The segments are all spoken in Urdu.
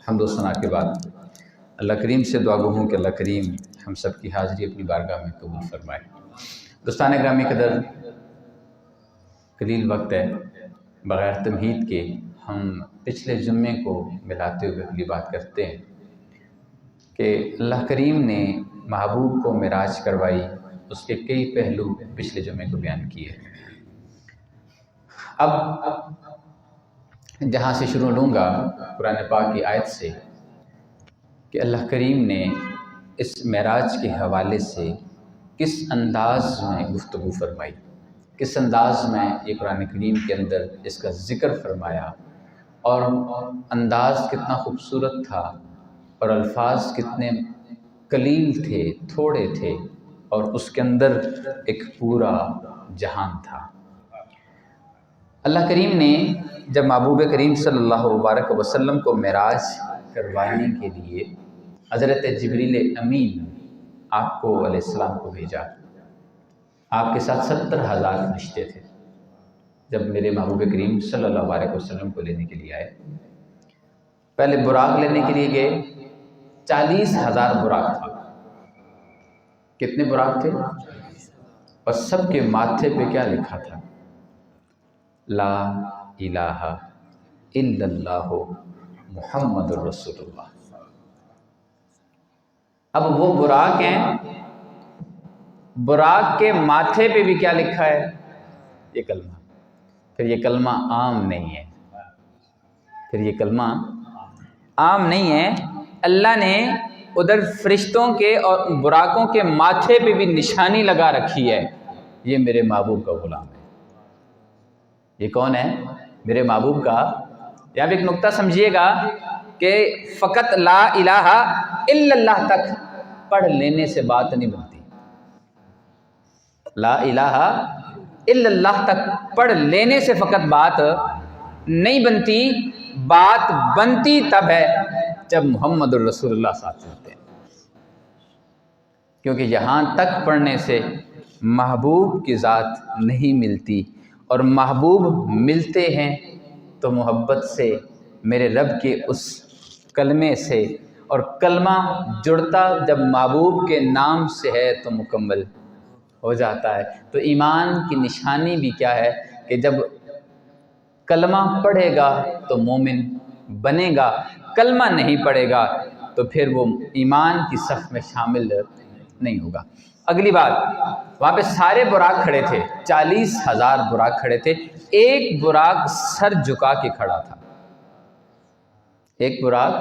حمد و ثنا کے بعد اللہ کریم سے دعا گو ہوں کہ اللہ کریم ہم سب کی حاضری اپنی بارگاہ میں قبول فرمائے۔ دوستان گرامی قدر، قلیل وقت ہے، بغیر تمہید کے ہم پچھلے جمعے کو ملاتے ہوئے اگلی بات کرتے ہیں کہ اللہ کریم نے محبوب کو معراج کروائی، اس کے کئی پہلو پچھلے جمعے کو بیان کیے۔ اب جہاں سے شروع لوں گا قرآن پاک کی آیت سے کہ اللہ کریم نے اس معراج کے حوالے سے کس انداز میں گفتگو فرمائی، کس انداز میں یہ قرآن کریم کے اندر اس کا ذکر فرمایا، اور انداز کتنا خوبصورت تھا اور الفاظ کتنے قلیل تھے، تھوڑے تھے، اور اس کے اندر ایک پورا جہان تھا۔ اللہ کریم نے جب محبوب کریم صلی اللہ وبارک وسلم کو معراج کروانے کے لیے حضرت جبریل امین آپ کو علیہ السلام کو بھیجا، آپ کے ساتھ 70,000 فرشتے تھے۔ جب میرے محبوب کریم صلی اللہ علیہ وسلم کو لینے کے لیے آئے، پہلے براق لینے کے لیے گئے، 40,000 براق تھا۔ کتنے براق تھے؟ اور سب کے ماتھے پہ کیا لکھا تھا؟ لا الہ الا اللہ محمد الرسول اللہ۔ اب وہ براق ہیں، براق کے ماتھے پہ بھی کیا لکھا ہے؟ یہ کلمہ۔ پھر یہ کلمہ عام نہیں ہے، پھر یہ کلمہ عام نہیں ہے۔ اللہ نے ادھر فرشتوں کے اور براقوں کے ماتھے پہ بھی نشانی لگا رکھی ہے، یہ میرے محبوب کا غلام ہے۔ یہ کون ہے؟ میرے محبوب کا۔ یہاں پہ ایک نقطہ سمجھیے گا کہ فقط لا الہ الا اللہ تک پڑھ لینے سے بات نہیں بنتی۔ لا الہ الا اللہ تک پڑھ لینے سے فقط بات نہیں بنتی، بات بنتی تب ہے جب محمد الرسول اللہ ساتھ ہوتے ہیں، کیونکہ یہاں تک پڑھنے سے محبوب کی ذات نہیں ملتی، اور محبوب ملتے ہیں تو محبت سے، میرے رب کے اس کلمے سے، اور کلمہ جڑتا جب محبوب کے نام سے ہے تو مکمل ہو جاتا ہے۔ تو ایمان کی نشانی بھی کیا ہے کہ جب کلمہ پڑھے گا تو مومن بنے گا، کلمہ نہیں پڑھے گا تو پھر وہ ایمان کی صف میں شامل نہیں ہوگا۔ اگلی بات، وہاں پہ سارے براق کھڑے تھے، 40,000 براق کھڑے تھے، ایک براق سر جھکا کے کھڑا تھا، ایک براق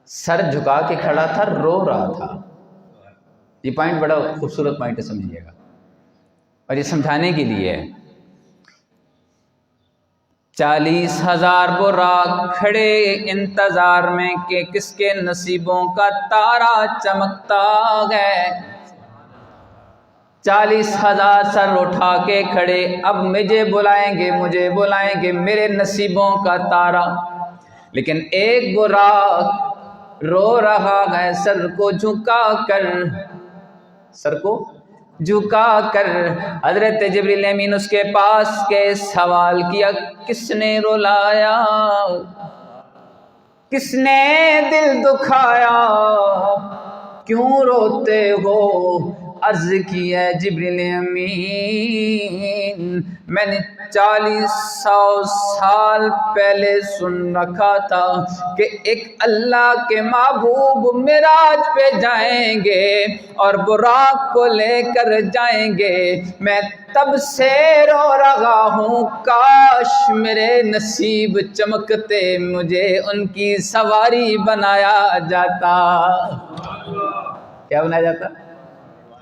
سر جھکا کے کھڑا تھا، رو رہا تھا۔ یہ پوائنٹ بڑا خوبصورت پوائنٹ ہے، سمجھیے گا، اور یہ سمجھانے کے لیے ہے۔ 40,000 براق کھڑے انتظار میں کہ کس کے نصیبوں کا تارا چمکتا ہے۔ 40,000 سر اٹھا کے کھڑے، اب مجھے بلائیں گے، مجھے بلائیں گے، میرے نصیبوں کا تارا۔ لیکن ایک براق رو رہا ہے سر کو جھکا کر، سر کو جھکا کر۔ حضرت جبریل امین اس کے پاس کے سوال کیا، کس نے رلایا، کس نے دل دکھایا، کیوں روتے ہو؟ عرض کی ہے جبریل امین، میں نے 40 سال پہلے سن رکھا تھا کہ ایک اللہ کے محبوب معراج پہ جائیں گے اور براق کو لے کر جائیں گے۔ میں تب سے رو رہا ہوں، کاش میرے نصیب چمکتے، مجھے ان کی سواری بنایا جاتا۔ کیا بنایا جاتا؟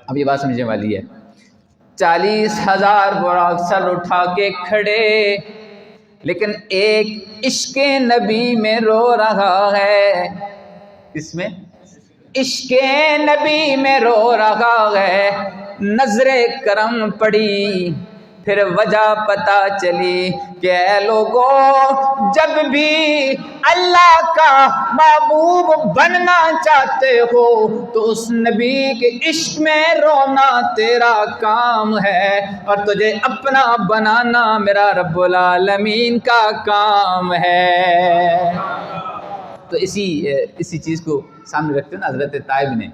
اب یہ بات سمجھنے والی ہے۔ 40,000 براق سر اٹھا کے کھڑے، لیکن ایک عشق نبی میں رو رہا ہے۔ اس میں عشق نبی میں رو رہا ہے۔ نظر کرم پڑی، پھر وجہ پتہ چلی کہ اے لوگوں جب بھی اللہ کا محبوب بننا چاہتے ہو تو اس نبی کے عشق میں رونا تیرا کام ہے اور تجھے اپنا بنانا میرا رب العالمین کا کام ہے۔ تو اسی چیز کو سامنے رکھتے ہیں نا حضرت طائب نے،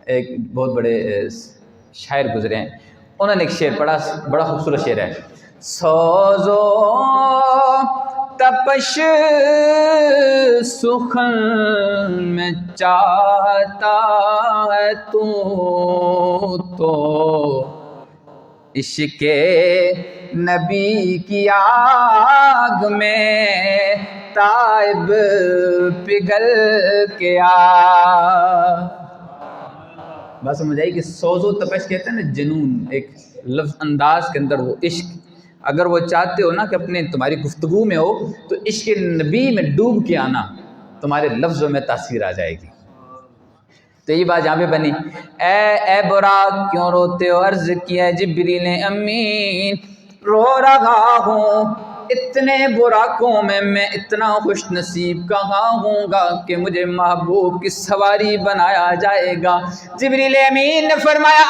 ایک بہت بڑے شاعر گزرے ہیں، انہوں نے ایک شعر پڑھا، بڑا خوبصورت شعر ہے، سوزو تپش سخن میں چاہتا ہے تو عشق نبی کی آگ میں طائب پگھل کے آ۔ بات سمجھ آئی کہ سوز و تپش کہتے ہیں نا جنون، ایک لفظ انداز کے اندر وہ عشق، اگر وہ چاہتے ہو نا کہ اپنے تمہاری گفتگو میں ہو تو عشق نبی میں ڈوب کے آنا، تمہارے لفظوں میں تاثیر آ جائے گی۔ تو یہ بات جہاں پہ بنی، اے براق کیوں روتے ہو، عرض کیا جبریل امین رو رہا ہوں، اتنے براقوں میں اتنا خوش نصیب کہاں ہوں گا کہ مجھے محبوب کی سواری بنایا جائے گا۔ جبریل امین نے فرمایا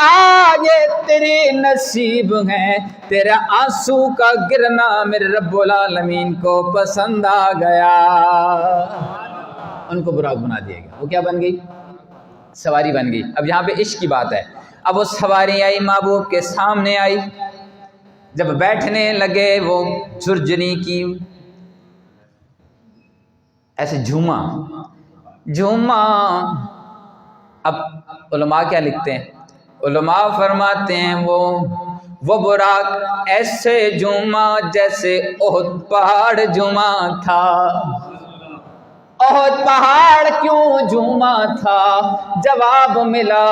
یہ تیرے نصیب ہیں، تیرا آنسو کا گرنا میرے رب العالمین کو پسند آ گیا، ان کو براق بنا دیا گیا۔ وہ کیا بن گئی؟ سواری بن گئی۔ اب یہاں پہ عشق کی بات ہے، اب وہ سواری آئی، محبوب کے سامنے آئی، جب بیٹھنے لگے وہ جھرجھری کی ایسے جھوما۔ اب علماء کیا لکھتے ہیں؟ علماء فرماتے ہیں وہ براق ایسے جھوما جیسے احد پہاڑ جھوما تھا۔ احد پہاڑ کیوں جھوما تھا؟ جواب ملا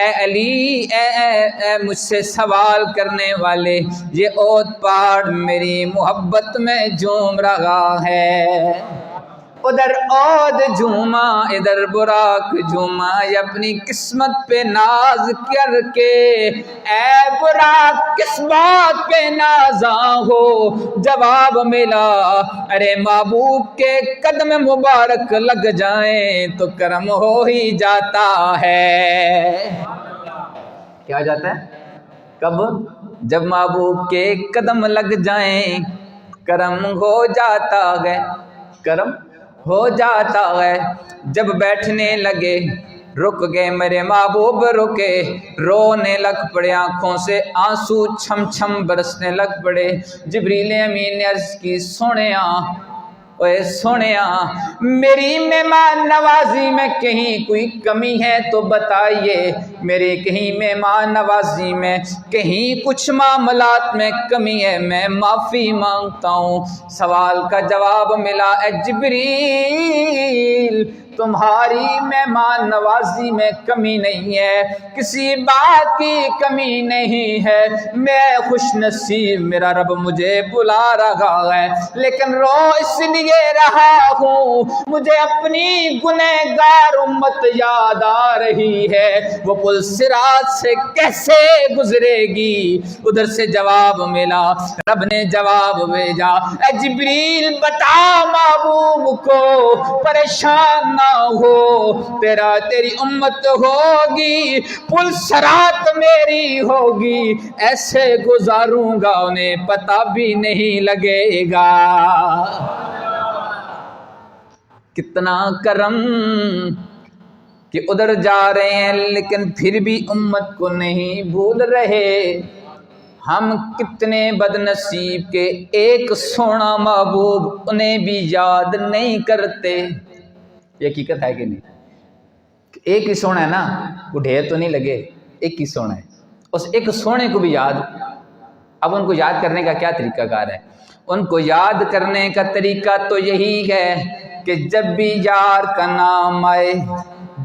اے علی، اے مجھ سے سوال کرنے والے، یہ احد پہاڑ میری محبت میں جھوم رہا ہے۔ ادھر احد جھوما ادھر براق جھوما، یہ اپنی قسمت پہ ناز کر کے، اے براق کس بات پہ نازاں ہو؟ جواب ملا ارے محبوب کے قدم مبارک لگ جائیں تو کرم ہو ہی جاتا ہے۔ کیا ہو جاتا ہے؟ کب؟ جب محبوب کے قدم لگ جائیں کرم ہو جاتا ہے، کرم ہو جاتا ہے۔ جب بیٹھنے لگے رک گئے میرے محبوب، رکے رونے لگ پڑے، آنکھوں سے آنسو چھم چھم برسنے لگ پڑے۔ جبریل امین نے عرض کی سونیا میری مہمان نوازی میں کہیں کوئی کمی ہے تو بتائیے، میری کہیں مہمان نوازی میں کہیں کچھ معاملات میں کمی ہے، میں معافی مانگتا ہوں۔ سوال کا جواب ملا اے جبریل تمہاری مہمان نوازی میں کمی نہیں ہے، کسی بات کی کمی نہیں ہے، میں خوش نصیب میرا رب مجھے بلا رہا ہے، لیکن رو اس لیے رہا ہوں مجھے اپنی گنہگار امت یاد آ رہی ہے، وہ پل صراط سے کیسے گزرے گی۔ ادھر سے جواب ملا، رب نے جواب بھیجا اے جبریل بتا محبوب کو پریشان نہ ہو، تیری امت ہوگی، پل صراط میری ہوگی، ایسے گزاروں گا انہیں پتہ بھی نہیں لگے گا۔ کتنا کرم کہ ادھر جا رہے ہیں لیکن پھر بھی امت کو نہیں بھول رہے۔ ہم کتنے بد نصیب کہ ایک سونا محبوب انہیں بھی یاد نہیں کرتے۔ یہ حقیقت ہے کہ نہیں؟ ایک ہی سونا ہے نا، وہ ڈھیر تو نہیں لگے، ایک ہی سونا ہے، اس ایک سونے کو بھی یاد۔ اب ان کو یاد کرنے کا کیا طریقہ کار ہے؟ ان کو یاد کرنے کا طریقہ تو یہی ہے کہ جب بھی یار کا نام آئے،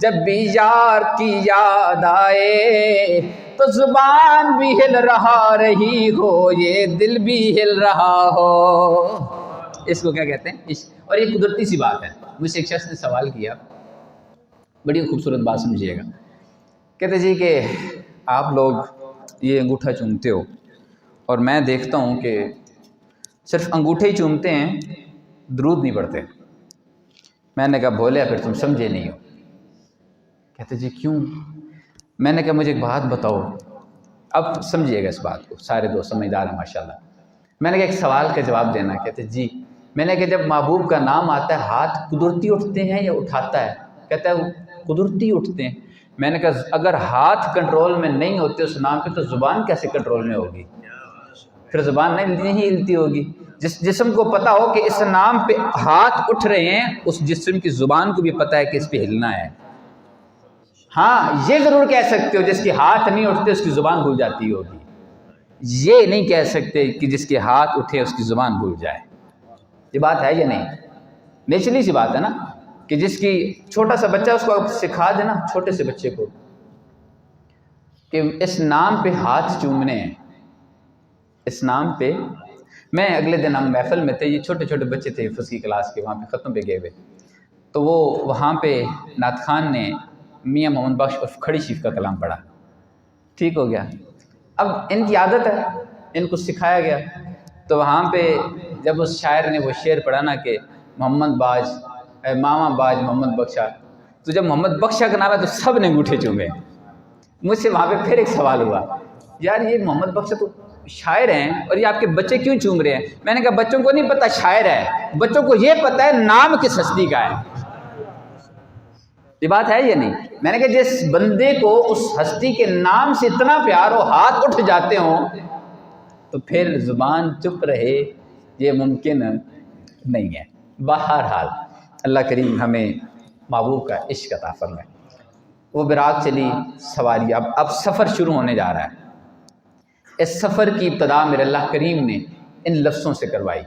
جب بھی یار کی یاد آئے تو زبان بھی ہل رہا رہی ہو، یہ دل بھی ہل رہا ہو۔ اس کو کیا کہتے ہیں؟ اور یہ قدرتی سی بات ہے۔ مجھ سے ایک شخص نے سوال کیا، بڑی خوبصورت بات سمجھیے گا، کہتے جی کہ آپ لوگ یہ انگوٹھا چومتے ہو اور میں دیکھتا ہوں کہ صرف انگوٹھے ہی چومتے ہیں، درود نہیں پڑھتے۔ میں نے کہا بھولے پھر تم سمجھے نہیں ہو۔ کہتے جی کیوں؟ میں نے کہا مجھے ایک بات بتاؤ، اب سمجھیے گا اس بات کو، سارے دوست سمجھدار ہیں ماشاءاللہ۔ میں نے کہا ایک سوال کا جواب دینا۔ کہتے جی۔ میں نے کہا جب محبوب کا نام آتا ہے ہاتھ قدرتی اٹھتے ہیں یا اٹھاتا ہے؟ کہتا ہے قدرتی اٹھتے ہیں۔ میں نے کہا اگر ہاتھ کنٹرول میں نہیں ہوتے اس نام پہ تو زبان کیسے کنٹرول میں ہوگی؟ پھر زبان نہیں ہلتی ہوگی۔ جس جسم کو پتہ ہو کہ اس نام پہ ہاتھ اٹھ رہے ہیں، اس جسم کی زبان کو بھی پتہ ہے کہ اس پہ ہلنا ہے۔ ہاں یہ ضرور کہہ سکتے ہو جس کے ہاتھ نہیں اٹھتے اس کی زبان بھول جاتی ہوگی، یہ نہیں کہہ سکتے کہ جس کے ہاتھ اٹھے اس کی زبان بھول جائے۔ یہ بات ہے یا نہیں؟ نیچرلی سی بات ہے نا، کہ جس کی چھوٹا سا بچہ، اس کو آپ سکھا دینا چھوٹے سے بچے کو کہ اس نام پہ ہاتھ چومنے ہیں، اس نام پہ۔ میں اگلے دن ہم محفل میں تھے، یہ چھوٹے چھوٹے بچے تھے حفظ کی کلاس کے، وہاں پہ ختم پہ گئے ہوئے، تو وہ وہاں پہ نعت خان نے میاں محمد بخش عرف کھڑی شریف کا کلام پڑھا، ٹھیک ہو گیا۔ اب ان کی عادت ہے، ان کو سکھایا گیا، تو وہاں پہ جب اس شاعر نے وہ شعر پڑھا نا کہ محمد باج ماما باج محمد بخشا، تو جب محمد بخشا کا نام ہے تو سب نے انگوٹھے چومے۔ مجھ سے وہاں پہ پھر ایک سوال ہوا، یار یہ محمد بخشا تو شاعر ہیں اور یہ آپ کے بچے کیوں چوم رہے ہیں؟ میں نے کہا بچوں کو نہیں پتہ شاعر ہے، بچوں کو یہ پتہ ہے نام کس ہستی کا ہے۔ یہ بات ہے یا نہیں؟ میں نے کہا جس بندے کو اس ہستی کے نام سے اتنا پیار ہو، ہاتھ اٹھ جاتے ہوں، تو پھر زبان چپ رہے یہ ممکن نہیں ہے۔ بہرحال اللہ کریم ہمیں محبوب کا عشق عطا فرمائے۔ وہ براق چلی سواری، اب سفر شروع ہونے جا رہا ہے۔ اس سفر کی ابتدا میرے اللہ کریم نے ان لفظوں سے کروائی۔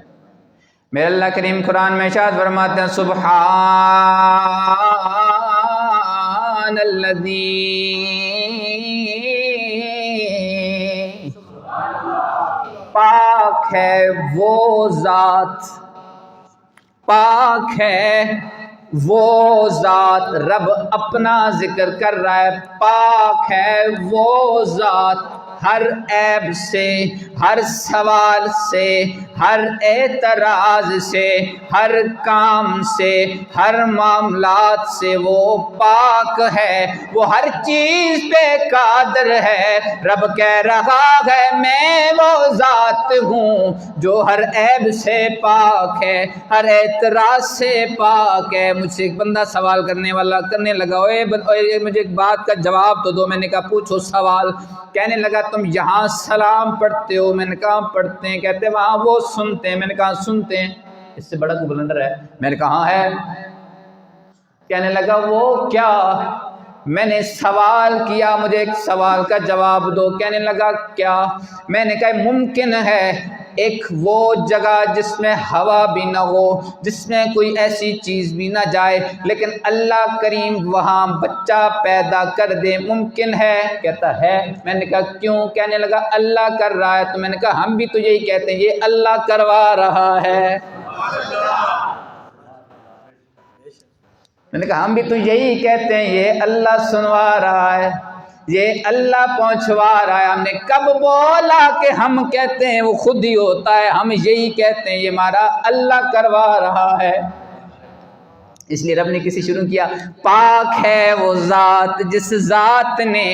میرے اللہ کریم قرآن میں ارشاد فرماتے ہیں سبحان الذی، پاک ہے وہ ذات، پاک ہے وہ ذات، رب اپنا ذکر کر رہا ہے، پاک ہے وہ ذات ہر عیب سے، ہر سوال سے، ہر اعتراض سے، ہر کام سے، ہر معاملات سے وہ پاک ہے، وہ ہر چیز پہ قادر ہے۔ رب کہہ رہا ہے میں وہ ذات ہوں جو ہر عیب سے پاک ہے، ہر اعتراض سے پاک ہے۔ مجھ سے ایک بندہ سوال کرنے لگا، مجھے ایک بات کا جواب تو دو۔ میں نے کہا پوچھو سوال۔ کہنے لگا تم یہاں سلام پڑھتے ہو؟ میں نے کہا پڑھتے ہیں۔ کہتے وہاں وہ سنتے ہیں؟ میں نے کہا سنتے ہیں۔ اس سے بڑا کوئی بلندر ہے؟ میں نے کہا ہاں ہے۔ کہنے لگا وہ کیا؟ میں نے سوال کیا، مجھے ایک سوال کا جواب دو۔ کہنے لگا کیا؟ میں نے کہا ممکن ہے ایک وہ جگہ جس میں ہوا بھی نہ ہو، جس میں کوئی ایسی چیز بھی نہ جائے، لیکن اللہ کریم وہاں بچہ پیدا کر دے، ممکن ہے؟ کہتا ہے۔ میں نے کہا کیوں؟ کہنے لگا اللہ کر رہا ہے۔ تو میں نے کہا ہم بھی تو یہی کہتے ہیں یہ اللہ کروا رہا ہے۔ میں نے کہا ہم بھی تو یہی کہتے ہیں یہ اللہ سنوا رہا ہے، یہ اللہ پہنچوا رہا ہے۔ ہم نے کب بولا کہ ہم کہتے ہیں وہ خود ہی ہوتا ہے؟ ہم یہی کہتے ہیں یہ ہمارا اللہ کروا رہا ہے۔ اس لیے رب نے کسی شروع کیا، پاک ہے وہ ذات جس ذات نے،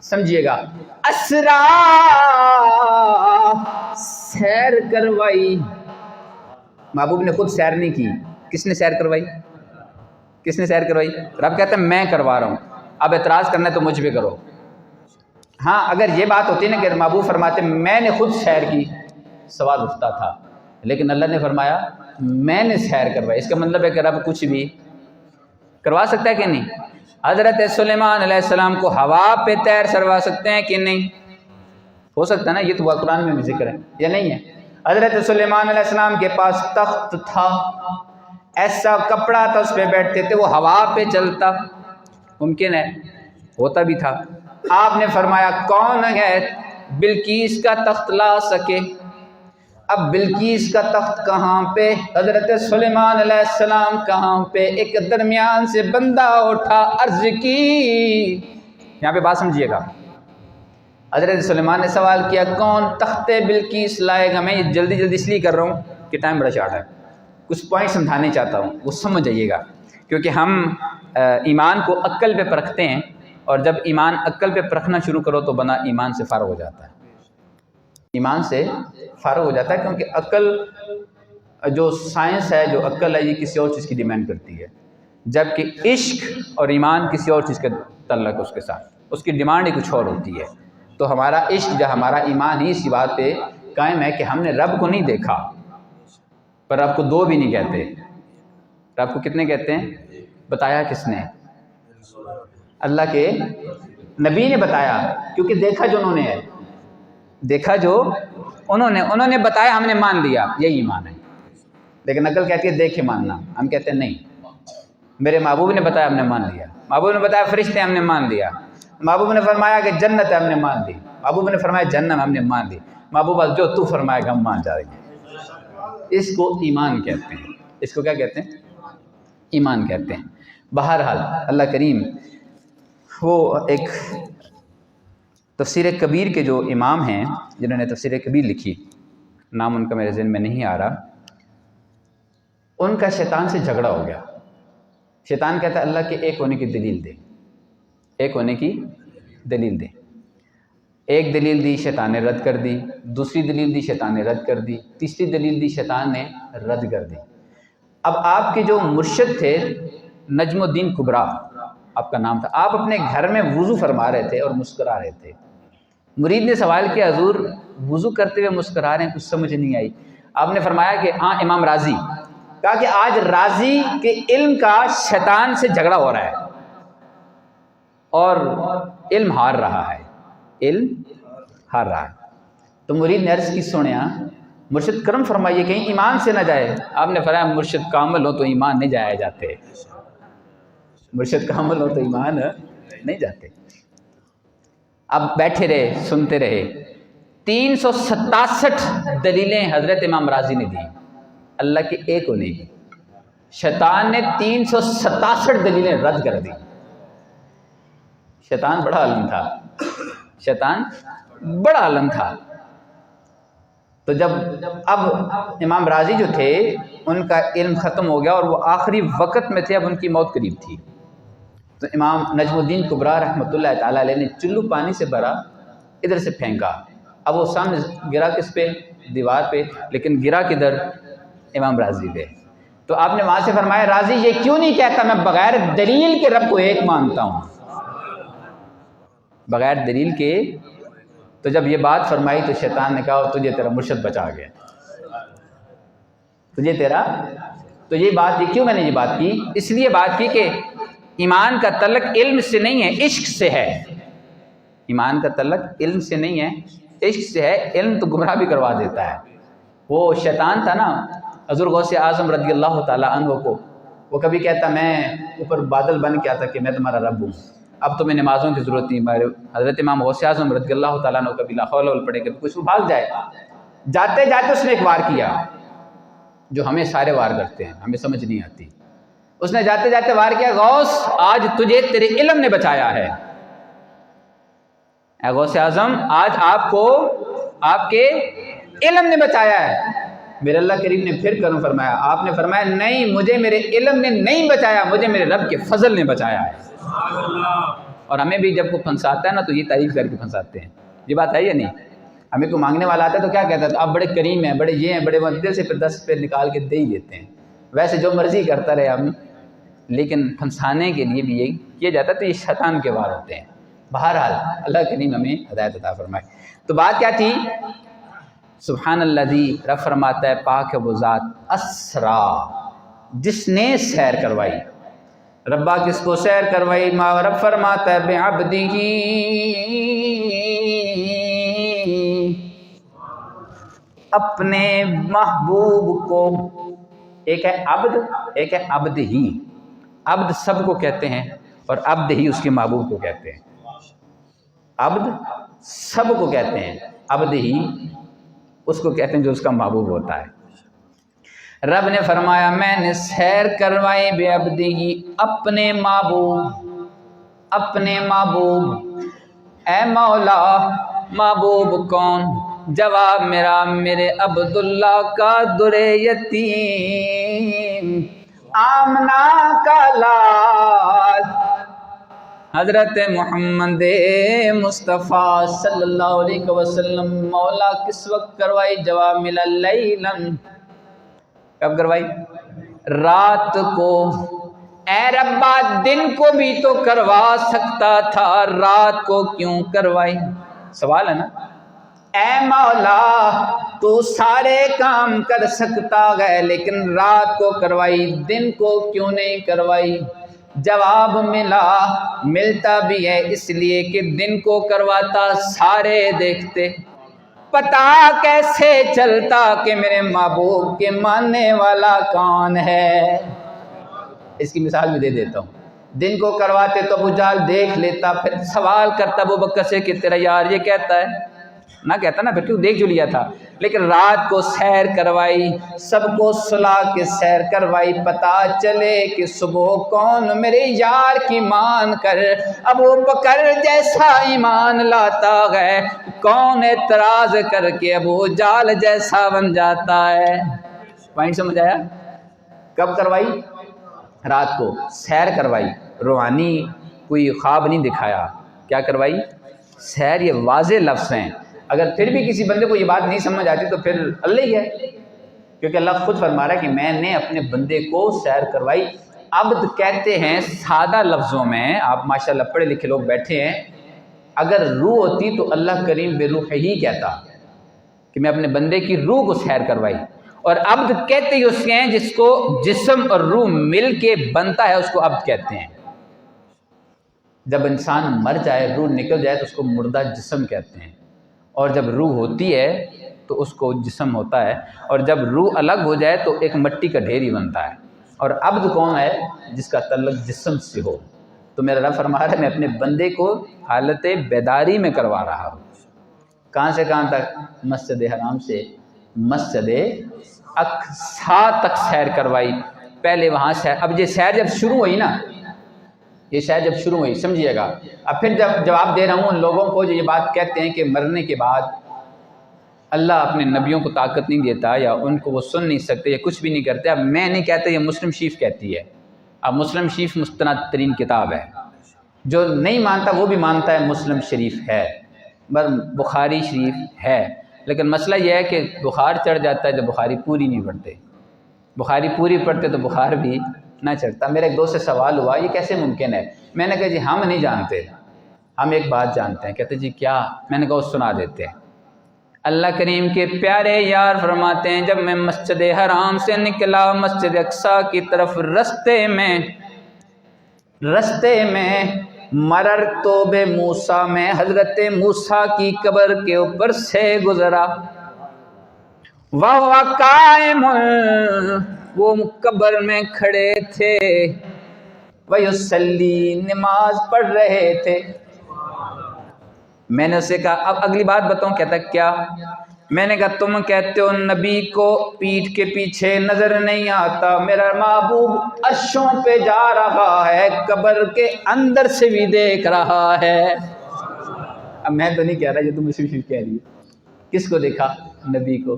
سمجھیے گا، اسرا سیر کروائی۔ محبوب نے خود سیر نہیں کی، کس نے سیر کروائی؟ کس نے سیر کروائی؟ رب کہتا ہے میں کروا رہا ہوں، اب اعتراض کرنا ہے تو مجھ پہ کرو۔ ہاں اگر یہ بات ہوتی نا کہ محبوب فرماتے میں نے خود سیر کی، سوال اٹھتا تھا، لیکن اللہ نے فرمایا میں نے سیر کروائی، اس کا مطلب ہے کہ رب کچھ بھی کروا سکتا ہے کہ نہیں؟ حضرت سلیمان علیہ السلام کو ہوا پہ تیر کروا سکتے ہیں کہ نہیں؟ ہو سکتا ہے نا، یہ تو قرآن میں بھی ذکر ہے یا نہیں ہے؟ حضرت سلیمان علیہ السلام کے پاس تخت تھا، ایسا کپڑا تھا، اس پہ بیٹھتے تھے، وہ ہوا پہ چلتا، ممکن ہے ہوتا بھی تھا۔ آپ نے فرمایا کون ہے بلقیس کا تخت لا سکے؟ اب بلقیس کا تخت کہاں پہ، حضرت سلیمان علیہ السلام کہاں پہ؟ ایک درمیان سے بندہ اٹھا، عرض کی، یہاں پہ بات سمجھیے گا، حضرت سلیمان نے سوال کیا کون تخت بلقیس لائے گا؟ میں یہ جلدی جلدی اس لیے کر رہا ہوں کہ ٹائم بڑا شارٹ ہے، کچھ پوائنٹ سمجھانے چاہتا ہوں، وہ سمجھ جائیے گا، کیونکہ ہم ایمان کو عقل پہ پرکھتے ہیں، اور جب ایمان عقل پہ پرکھنا شروع کرو تو بندہ ایمان سے فارغ ہو جاتا ہے، ایمان سے فارغ ہو جاتا ہے، کیونکہ عقل جو سائنس ہے، جو عقل ہے، یہ کسی اور چیز کی ڈیمانڈ کرتی ہے، جبکہ عشق اور ایمان کسی اور چیز کا تعلق اس کے ساتھ، اس کی ڈیمانڈ ہی کچھ اور ہوتی ہے۔ تو ہمارا عشق یا ہمارا ایمان ہی اسی بات پہ قائم ہے کہ ہم نے رب کو نہیں دیکھا، پر رب کو دو بھی نہیں کہتے، رب کو کتنے کہتے ہیں؟ بتایا کس نے؟ اللہ کے نبی نے بتایا، کیونکہ دیکھا جو انہوں نے ہے، دیکھا جو انہوں نے بتایا، ہم نے مان لیا، یہی ایمان ہے۔ لیکن عقل کہتی ہے دیکھ کے ماننا، ہم کہتے ہیں نہیں، میرے محبوب نے بتایا ہم نے مان لیا، محبوب نے بتایا فرشتے ہم نے مان لیا، محبوب نے فرمایا کہ جنت ہے ہم نے مان لی، محبوب نے فرمایا جہنم ہم نے مان لی، محبوب جو تو فرمائے گا ہم مان جائیں گے۔ اس کو ایمان کہتے ہیں، اس کو کیا کہتے ہیں؟ ایمان کہتے ہیں۔ بہرحال اللہ کریم وہ ایک تفسیر کبیر کے جو امام ہیں جنہوں نے تفسیر کبیر لکھی، نام ان کا میرے ذہن میں نہیں آ رہا، ان کا شیطان سے جھگڑا ہو گیا۔ شیطان کہتا ہے اللہ کے ایک ہونے کی دلیل دے، ایک ہونے کی دلیل دے۔ ایک دلیل دی، شیطان نے رد کر دی، دوسری دلیل دی، شیطان نے رد کر دی، تیسری دلیل دی، شیطان نے رد کر دی۔ اب آپ کے جو مرشد تھے نجم الدین کبریٰ آپ کا نام تھا، آپ اپنے گھر میں وضو فرما رہے تھے اور مسکرا رہے تھے۔ مرید نے سوال کیا حضور وضو کرتے ہوئے مسکرا رہے ہیں، کچھ سمجھ نہیں آئی۔ آپ نے فرمایا کہ ہاں امام راضی، کہا کہ آج راضی کے علم کا شیطان سے جھگڑا ہو رہا ہے اور علم ہار رہا ہے، علم ہار رہا ہے۔ تو مرید نے عرض کی سنیا مرشد کرم فرمائیے کہیں ایمان سے نہ جائے۔ آپ نے فرمایا مرشد کامل ہو تو ایمان نہیں جایا جاتے، مرشد کامل ہو تو ایمان نہیں جاتے۔ اب بیٹھے رہے، سنتے رہے، 367 دلیلیں حضرت امام راضی نے دی اللہ کے ایک ہونے کی، شیطان نے 367 دلیلیں رد کر دی۔ شیطان بڑا عالم تھا، شیطان بڑا عالم تھا۔ تو جب اب امام راضی جو تھے ان کا علم ختم ہو گیا اور وہ آخری وقت میں تھے، اب ان کی موت قریب تھی، تو امام نجم الدین کبریٰ رحمۃ اللہ تعالیٰ علیہ نے چلو پانی سے بھرا، ادھر سے پھینکا، اب وہ سامنے گرا کس پہ؟ دیوار پہ، لیکن گرا کدھر؟ امام راضی پہ۔ تو آپ نے وہاں سے فرمایا راضی یہ کیوں نہیں کہتا میں بغیر دلیل کے رب کو ایک مانتا ہوں، بغیر دلیل کے؟ تو جب یہ بات فرمائی تو شیطان نے کہا تجھے تیرا مرشد بچا گیا، تجھے تیرا، تو یہ بات، یہ کیوں میں نے یہ بات کی؟ اس لیے بات کی کہ ایمان کا تعلق علم سے نہیں ہے، عشق سے ہے۔ ایمان کا تعلق علم سے نہیں ہے، عشق سے ہے۔ علم تو گمراہ بھی کروا دیتا ہے۔ وہ شیطان تھا نا حضور غوث اعظم رضی اللہ تعالیٰ عنہ کو، وہ کبھی کہتا میں اوپر بادل بن کے آتا کہ میں تمہارا رب ہوں، اب تمہیں نمازوں کی ضرورت نہیں۔ حضرت امام غوث اعظم رضی اللہ تعالیٰ عنہ کبھی لا حول ولا پڑھے، کبھی کچھ، وہ بھاگ جائے، جاتے جاتے اس نے ایک وار کیا جو ہمیں سارے وار کرتے ہیں، ہمیں سمجھ نہیں آتی۔ اس نے جاتے جاتے وار کیا، غوث آج تجھے تیرے علم نے بچایا ہے، اے غوث اعظم آج آپ کو آپ کے علم نے بچایا ہے۔ میرے اللہ کریم نے پھر کرم فرمایا، آپ نے فرمایا نہیں مجھے میرے علم نے نہیں بچایا، مجھے میرے رب کے فضل نے بچایا ہے۔ اور ہمیں بھی جب کوئی پھنساتا ہے نا تو یہ تعریف کر کے پھنساتے ہیں، یہ بات ہے یا نہیں؟ ہمیں کوئی مانگنے والا آتا ہے تو کیا کہتا ہے آپ بڑے کریم ہیں، بڑے یہ ہیں، بڑے دل سے پھر 10 روپے نکال کے دے ہی دیتے ہیں، ویسے جو مرضی کرتا رہے ہم، لیکن پھنسانے کے لیے بھی یہ کیا جاتا ہے، تو یہ شیطان کے وار ہوتے ہیں۔ بہرحال اللہ کریم ہمیں ہدایت عطا فرمائے۔ تو بات کیا تھی؟ سبحان الذی، رب فرماتا ہے پاک ہے وہ ذات، اسرا، جس نے سیر کروائی۔ ربا کس کو سیر کروائی؟ رب فرماتا ہے بعبدہ، اپنے محبوب کو۔ ایک ہے عبد، ایک ہے عبد ہی۔ عبد سب کو کہتے ہیں اور عبد ہی اس کے محبوب کو کہتے ہیں۔ عبد سب کو کہتے ہیں، عبد ہی اس کو کہتے ہیں جو اس کا محبوب ہوتا ہے۔ رب نے فرمایا میں نے سیر کروائی بے عبدی، اپنے محبوب، اپنے محبوب۔ اے مولا محبوب کون؟ جواب میرا میرے عبداللہ کا در یتیم، آمنہ کا لال، حضرت محمد مصطفیٰ صلی اللہ علیہ وسلم۔ مولا کس وقت کروائی؟ جواب ملا لیلاً، کب کروائی؟ رات کو۔ اے ربا دن کو بھی تو کروا سکتا تھا، رات کو کیوں کروائی؟ سوال ہے نا۔ اے مولا تو سارے کام کر سکتا ہے لیکن رات کو کروائی، دن کو کیوں نہیں کروائی؟ جواب ملتا بھی ہے اس لیے کہ دن کو کرواتا سارے دیکھتے، پتا کیسے چلتا کہ میرے محبوب کے ماننے والا کون ہے؟ اس کی مثال بھی دے دیتا ہوں۔ دن کو کرواتے تو ابو جہل دیکھ لیتا، پھر سوال کرتا ابو بکر سے کہ تیرا یار یہ کہتا ہے، نہ کہتا نا، پھر کیوں دیکھ جو لیا تھا۔ لیکن رات کو سیر کروائی، سب کو سلا کے سیر کروائی، پتا چلے کہ صبح کون میرے یار کی مان کر ابو بکر جیسا ایمان لاتا ہے، کون اعتراض کر کے ابو جہل جیسا بن جاتا ہے۔ پوائنٹ سمجھ آیا؟ کب کروائی؟ رات کو سیر کروائی، روحانی کوئی خواب نہیں دکھایا، کیا کروائی؟ سیر۔ یہ واضح لفظ ہیں، اگر پھر بھی کسی بندے کو یہ بات نہیں سمجھ آتی تو پھر اللہ ہی ہے، کیونکہ اللہ خود فرما رہا ہے کہ میں نے اپنے بندے کو سیر کروائی۔ عبد کہتے ہیں سادہ لفظوں میں، آپ ماشاءاللہ پڑھے لکھے لوگ بیٹھے ہیں، اگر روح ہوتی تو اللہ کریم بے روح ہی کہتا کہ میں اپنے بندے کی روح کو سیر کروائی، اور عبد کہتے ہی اس کے ہیں جس کو جسم اور روح مل کے بنتا ہے، اس کو عبد کہتے ہیں۔ جب انسان مر جائے، روح نکل جائے تو اس کو مردہ جسم کہتے ہیں، اور جب روح ہوتی ہے تو اس کو جسم ہوتا ہے، اور جب روح الگ ہو جائے تو ایک مٹی کا ڈھیر ہی بنتا ہے۔ اور عبد کون ہے؟ جس کا تعلق جسم سے ہو۔ تو میرا رب فرما رہا ہے میں اپنے بندے کو حالت بیداری میں کروا رہا ہوں۔ کہاں سے کہاں تک؟ مسجد حرام سے مسجد اقصی تک سیر کروائی۔ پہلے وہاں سیر، اب یہ سیر جب شروع ہوئی نا، یہ سیر جب شروع ہوئی سمجھیے گا، اب پھر جب جواب دے رہا ہوں ان لوگوں کو جو یہ بات کہتے ہیں کہ مرنے کے بعد اللہ اپنے نبیوں کو طاقت نہیں دیتا یا ان کو وہ سن نہیں سکتے یا کچھ بھی نہیں کرتے۔ اب میں نہیں کہتا، یہ مسلم شریف کہتی ہے۔ اب مسلم شریف مستند ترین کتاب ہے، جو نہیں مانتا وہ بھی مانتا ہے مسلم شریف ہے، بخاری شریف ہے، لیکن مسئلہ یہ ہے کہ بخار چڑھ جاتا ہے جب بخاری پوری نہیں پڑھتے، بخاری پوری پڑھتے تو بخار بھی نہ چڑھتا۔ میرے ایک دوست سے سوال ہوا یہ کیسے ممکن ہے؟ میں نے کہا جی ہم نہیں جانتے، ہم ایک بات جانتے ہیں۔ کہتے جی کیا؟ میں نے کہا وہ سنا دیتے ہیں۔ اللہ کریم کے پیارے یار فرماتے ہیں جب میں مسجد حرام سے نکلا مسجد اقصی کی طرف، رستے میں مررتو بے موسیٰ، میں حضرت موسیٰ کی قبر کے اوپر سے گزرا، وَهُوَ قَائِمٌ، وہ قبر میں کھڑے تھے، وَيُصَلِّي، نماز پڑھ رہے تھے۔ میں نے اسے کہا اب اگلی بات بتاؤں؟ کہتا کیا؟ میں نے کہا تم کہتے ہو نبی کو پیٹھ کے پیچھے نظر نہیں آتا، میرا محبوب عرشوں پہ جا رہا ہے، قبر کے اندر سے بھی دیکھ رہا ہے۔ اب میں تو نہیں کہہ رہا، یہ تو مسلم شریف کہہ رہی ہے۔ کس کو دیکھا؟ نبی کو۔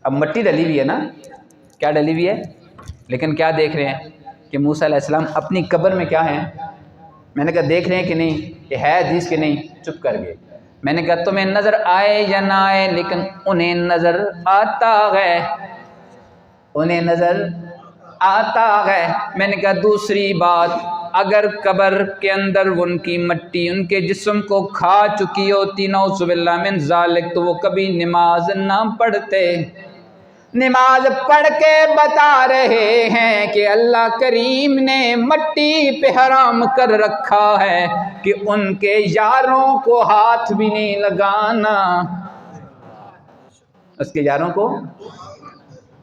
اب مٹی ڈلی ہوئی ہے نا، کیا ڈلی ہوئی ہے؟ لیکن کیا دیکھ رہے ہیں کہ موسیٰ علیہ السلام اپنی قبر میں کیا ہیں؟ میں نے کہا دیکھ رہے ہیں کہ نہیں، یہ ہے حدیث کہ نہیں؟ چپ کر گئے۔ میں نے کہا تمہیں نظر آئے یا نہ آئے لیکن انہیں نظر آتا ہے، انہیں نظر آتا ہے۔ میں نے کہا دوسری بات، اگر قبر کے اندر ان کی مٹی ان کے جسم کو کھا چکی ہوتی نعوذ باللہ من ذالک تو وہ کبھی نماز نہ پڑھتے۔ نماز پڑھ کے بتا رہے ہیں کہ اللہ کریم نے مٹی پہ حرام کر رکھا ہے کہ ان کے یاروں کو ہاتھ بھی نہیں لگانا، اس کے یاروں کو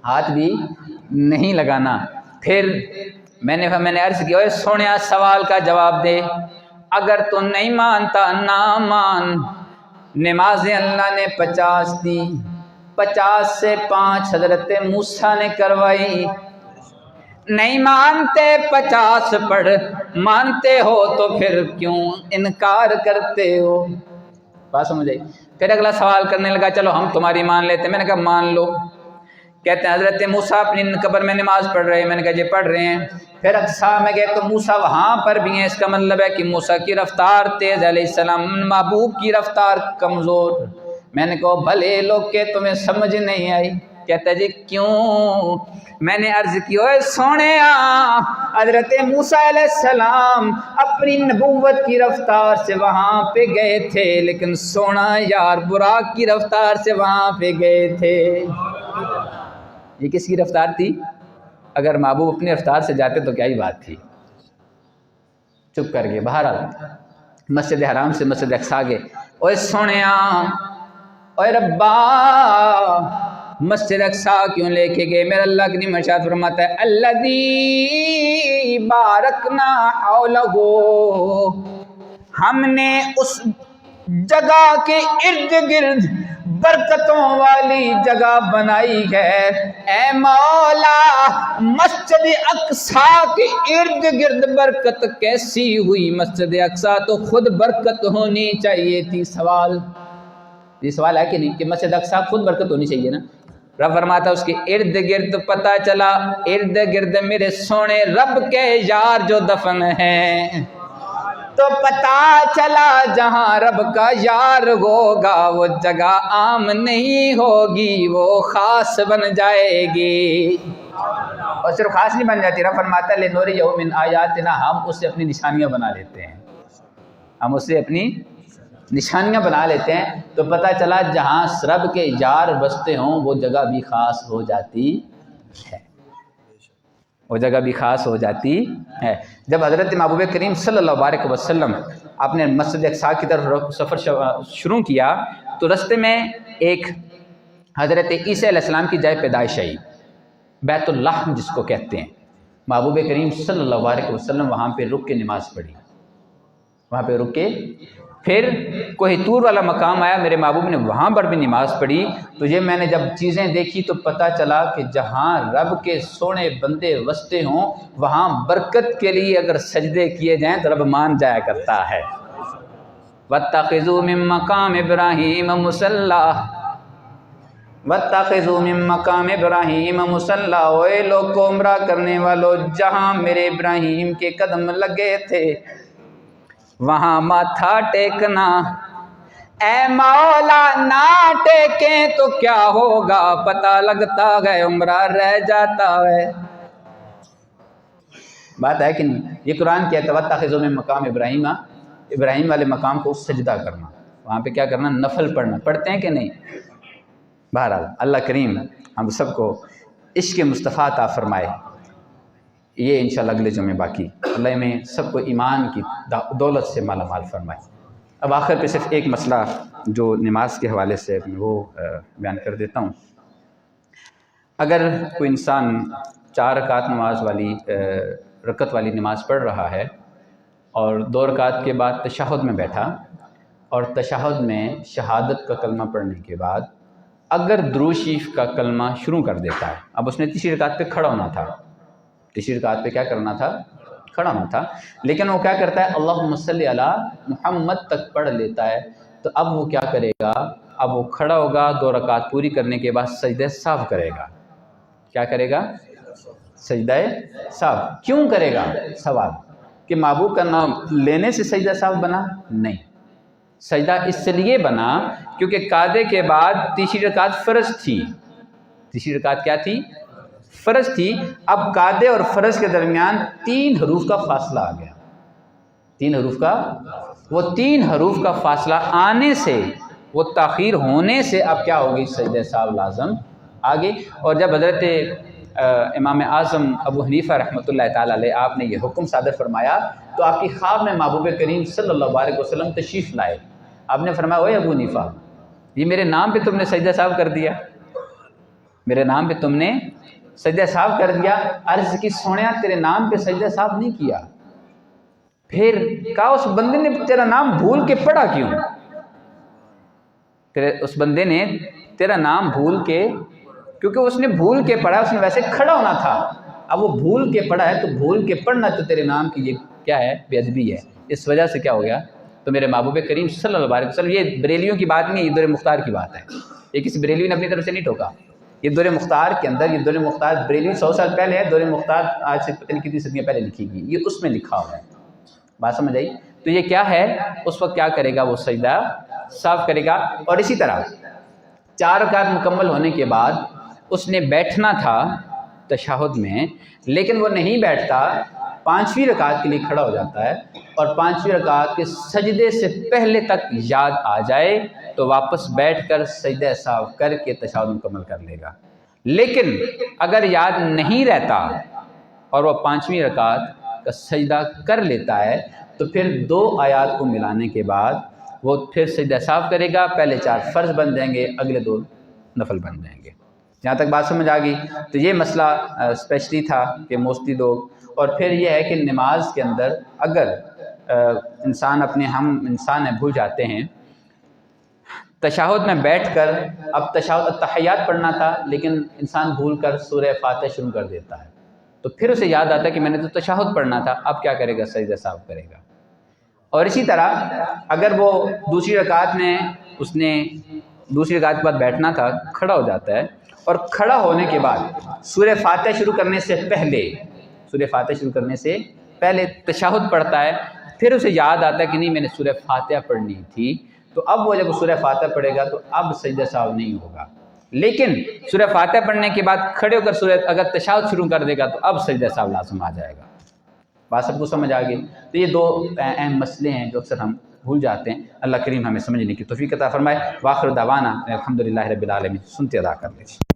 ہاتھ بھی نہیں لگانا۔ پھر میں نے عرض کیا اوے سونیا سوال کا جواب دے، اگر تو نہیں مانتا نہ مان، نمازیں اللہ نے 50 دی، 50 سے 5 حضرت موسیٰ نے کروائی۔ نہیں مانتے 50 پڑھ، مانتے ہو تو پھر کیوں انکار کرتے ہو؟ بات سمجھ آئی؟ پھر اگلا سوال کرنے لگا چلو ہم تمہاری مان لیتے ہیں. میں نے کہا مان لو. کہتے ہیں حضرت موسیٰ اپنی قبر میں نماز پڑھ رہے ہیں. میں نے کہا یہ پڑھ رہے ہیں. پھر اقصیٰ میں گئے تو موسیٰ وہاں پر بھی ہیں. اس کا مطلب ہے کہ موسیٰ کی رفتار تیز علیہ السلام، محبوب کی رفتار کمزور. میں نے کہا بھلے لوگ کہ تمہیں سمجھ نہیں آئی. کہتا ہے جی کیوں؟ میں نے عرض کی اوے سونے حضرت موسیٰ علیہ السلام اپنی نبوت کی رفتار سے وہاں پہ گئے تھے، لیکن سونا یار براق کی رفتار سے وہاں پہ گئے تھے. یہ کس کی رفتار تھی؟ اگر محبوب اپنی رفتار سے جاتے تو کیا ہی بات تھی. چپ کر گئے. بہرحال مسجد حرام سے مسجد اقصیٰ گئے. اوے سونے اوے ربا مسجد اقصیٰ کیوں لے کے گئے؟ میرا اللہ کی ارشاد فرماتا ہے الذی بارکنا حولہ، ہم نے اس جگہ کے ارد گرد برکتوں والی جگہ بنائی ہے. اے مولا مسجد اقصیٰ کے ارد گرد برکت کیسی ہوئی؟ مسجد اقصیٰ تو خود برکت ہونی چاہیے تھی. سوال یہ سوال ہے کہ نہیں کہ مسجد اقصیٰ خود برکت ہونی چاہیے نا؟ رب فرماتا اس کے ارد گرد پتہ چلا ارد گرد میرے سونے رب کے یار جو دفن ہیں، تو پتہ چلا جہاں رب کا یار ہوگا وہ جگہ عام نہیں ہوگی، وہ خاص بن جائے گی. اور صرف خاص نہیں بن جاتی، رب فرماتا ہے لِنُرِيَهُ مِنْ آیاتنا، ہم اسے اپنی نشانیاں بنا لیتے ہیں. ہم اسے اپنی نشانیاں بنا لیتے ہیں. تو پتہ چلا جہاں رب کے یار بستے ہوں وہ جگہ بھی خاص ہو جاتی ہے، وہ جگہ بھی خاص ہو جاتی ہے. جب حضرت محبوب کریم صلی اللہ علیہ وسلم آپ نے مسجد اقصیٰ کی طرف سفر شروع کیا تو رستے میں ایک حضرت عیسیٰ علیہ السلام کی جائے پیدائش آئی، بیت اللحم جس کو کہتے ہیں. محبوب کریم صلی اللہ علیہ وسلم وہاں پہ رک کے نماز پڑھی، وہاں پہ رک کے. پھر کوہ طور والا مقام آیا، میرے محبوب نے وہاں پر بھی نماز پڑھی. تو یہ میں نے جب چیزیں دیکھی تو پتہ چلا کہ جہاں رب کے سونے بندے وستے ہوں وہاں برکت کے لیے اگر سجدے کیے جائیں تو رب مان جایا کرتا ہے. وَاتَّخِذُوا مِن مَّقَامِ إِبْرَاهِيمَ مُصَلًّى، وَاتَّخِذُوا مِن مَّقَامِ إِبْرَاهِيمَ مُصَلًّى. اوے لوگ کو عمرہ کرنے والوں، جہاں میرے ابراہیم کے قدم لگے تھے وہاں ماتھا ٹیکنا. اے مولا نہ ٹیکیں تو کیا ہوگا؟ پتہ لگتا ہے عمرہ رہ جاتا ہے. بات ہے کہ نہیں؟ یہ قرآن کہتا ہے وَاتَّخِذُوا مِن مَّقَامِ إِبْرَاهِيمَ، ابراہیم والے مقام کو سجدہ کرنا، وہاں پہ کیا کرنا؟ نفل پڑھنا. پڑھتے ہیں کہ نہیں؟ بہرحال اللہ کریم ہم سب کو عشق مصطفیٰ عطا فرمائے. یہ انشاءاللہ اگلے جمعے باقی. اللہ میں سب کو ایمان کی دولت سے مالا مال فرمائے. اب آخر پہ صرف ایک مسئلہ جو نماز کے حوالے سے وہ بیان کر دیتا ہوں. اگر کوئی انسان 4 رکعت نماز والی رکعت والی نماز پڑھ رہا ہے اور 2 رکعت کے بعد تشہد میں بیٹھا اور تشہد میں شہادت کا کلمہ پڑھنے کے بعد اگر درود شریف کا کلمہ شروع کر دیتا ہے، اب اس نے تیسری رکعت پہ کھڑا ہونا تھا، تیسری رکعت پہ کیا کرنا تھا؟ کھڑا ہونا تھا، لیکن وہ کیا کرتا ہے اللہم صلی علی محمد تک پڑھ لیتا ہے. تو اب وہ کیا کرے گا؟ اب وہ کھڑا ہوگا، 2 رکعت پوری کرنے کے بعد سجدہ سہو کرے گا. کیا کرے گا؟ سجدہ سہو. کیوں کرے گا؟ سوال کہ محبوب کا نام لینے سے سجدہ سہو بنا؟ نہیں، سجدہ اس لیے بنا کیونکہ قعدے کے بعد تیسری رکعت فرض تھی. تیسری رکعت کیا تھی؟ فرض تھی. اب قعدے اور فرض کے درمیان 3 حروف کا فاصلہ آ گیا. 3 حروف کا، وہ 3 حروف کا فاصلہ آنے سے، وہ تاخیر ہونے سے اب کیا ہوگی؟ سجدہ سہو لازم آگے. اور جب حضرت امام اعظم ابو حنیفہ رحمۃ اللہ تعالیٰ علیہ آپ نے یہ حکم صادر فرمایا تو آپ کی خواب میں محبوب کریم صلی اللہ علیہ وسلم تشریف لائے. آپ نے فرمایا اوے ابو حنیفہ، یہ میرے نام پہ تم نے سجدہ سہو کر دیا، میرے نام پہ تم نے سجدہ سہو کر دیا. عرض کی سونیا تیرے نام پہ سجدہ سہو نہیں کیا. پھر کہا اس بندے نے تیرا نام بھول کے پڑھا کیوں؟ اس بندے نے تیرا نام بھول کے، کیونکہ اس نے بھول کے پڑھا، اس نے ویسے کھڑا ہونا تھا، اب وہ بھول کے پڑھا ہے تو بھول کے پڑھنا تو تیرے نام کی یہ کیا ہے؟ بے ادبی ہے. اس وجہ سے کیا ہو گیا؟ تو میرے محبوب کریم صلی اللہ علیہ وسلم، یہ بریلیوں کی بات نہیں ہے، یہ دور مختار کی بات ہے، یہ کسی بریلوی نے اپنی طرف سے نہیں ٹھوکا، یہ دور مختار کے اندر، یہ دور مختار بریلوی 100 سال پہلے ہے، دور مختار آج سے پتہ نہیں کتنی صدیاں پہلے لکھی گئی، یہ اس میں لکھا ہوا ہے، بات سمجھ آئی؟ تو یہ کیا ہے، اس وقت کیا کرے گا، وہ سجدہ صاف کرے گا۔ اور اسی طرح 4 رکعت مکمل ہونے کے بعد اس نے بیٹھنا تھا تشہد میں، لیکن وہ نہیں بیٹھتا، 5ویں رکعت کے لیے کھڑا ہو جاتا ہے، اور 5ویں رکعت کے سجدے سے پہلے تک یاد آ جائے تو واپس بیٹھ کر سجدہ صاف کر کے تشہد مکمل کر لے گا۔ لیکن اگر یاد نہیں رہتا اور وہ 5ویں رکعت کا سجدہ کر لیتا ہے تو پھر 2 آیات کو ملانے کے بعد وہ پھر سجدہ صاف کرے گا، پہلے 4 فرض بن جائیں گے، اگلے 2 نفل بن جائیں گے۔ جہاں تک بات سمجھ آ گئی، تو یہ مسئلہ اسپیشلی تھا کہ موسٹلی لوگ، اور پھر یہ ہے کہ نماز کے اندر اگر انسان انسان بھول جاتے ہیں، تشہد میں بیٹھ کر اب تشہد التحیات پڑھنا تھا لیکن انسان بھول کر سورہ فاتحہ شروع کر دیتا ہے، تو پھر اسے یاد آتا ہے کہ میں نے تو تشہد پڑھنا تھا، اب کیا کرے گا، سجدہ صاف کرے گا۔ اور اسی طرح اگر وہ دوسری رکعت میں اس نے دوسری رکعت کے بعد بیٹھنا تھا، کھڑا ہو جاتا ہے، اور کھڑا ہونے کے بعد سورہ فاتحہ شروع کرنے سے پہلے تشہد پڑھتا ہے، پھر اسے یاد آتا ہے کہ نہیں میں نے سورہ فاتحہ پڑھنی تھی، تو اب وہ جب سورہ فاتحہ پڑھے گا تو اب سجدہ صاف نہیں ہوگا، لیکن سورہ فاتحہ پڑھنے کے بعد کھڑے ہو کر اگر تشہد شروع کر دے گا تو اب سجدہ صاف لازم آ جائے گا۔ بات سب کو سمجھ آ گئی؟ تو یہ 2 اہم مسئلے ہیں جو اکثر ہم بھول جاتے ہیں، اللہ کریم ہمیں سمجھنے کی توفیق عطا فرمائے۔ وآخر دعوانا الحمدللہ رب العالمین۔ سنتے ادا کر لیجیے۔